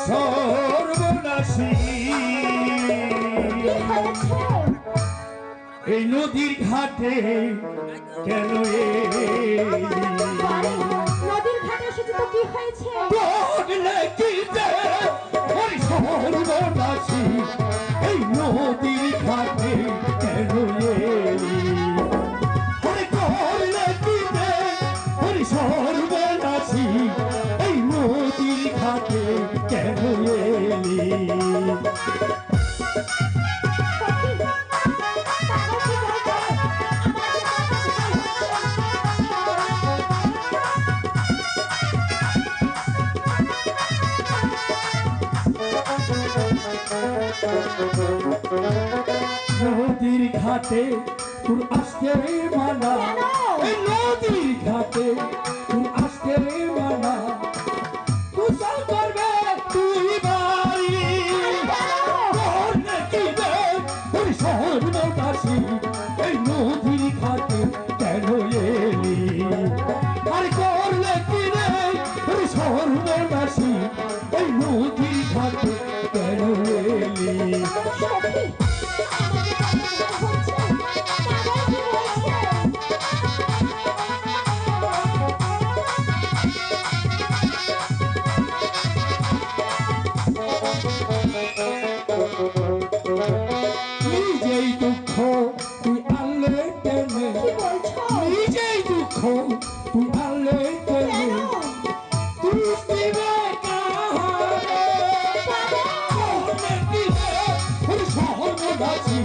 সর্বনাশী এই নদীর ঘাটে কেন নদীর ঘাটে এসেছে তো কি হয়েছে? সর্বনাশী এই নদীর ঘাটে কেন সর্বনাশী এই নদীর ঘাটে কেন নদীর ঘাটে তোর আসতে মানা নদীর ঘাটে তোর আসতে মানা কুশল করবে তুই বাড়ি সর্বনাশী এই নদীর ঘাটে কেন এলি আর করলে কি রে সর্বনাশী এই নদীর ঘাটে কেন এলি নিজেই দুঃখ তুই আনলে টেনে নিজেই দুঃখ তুই আনলে টেনে তুই দিবে সর্বনাশী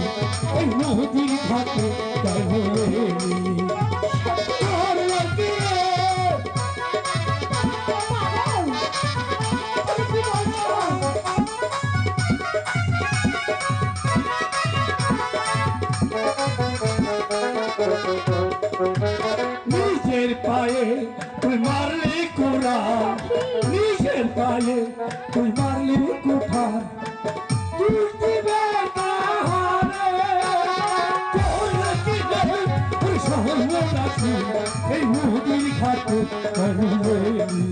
এই নদীর ঘাটে কেন এলি নিজের পায়ে তুই মারলি কুড়াল নিজের পায়ে তুই মারলি কুঠার তুই দিবে সর্বনাশী এই নদীর ঘাটে কেন এলি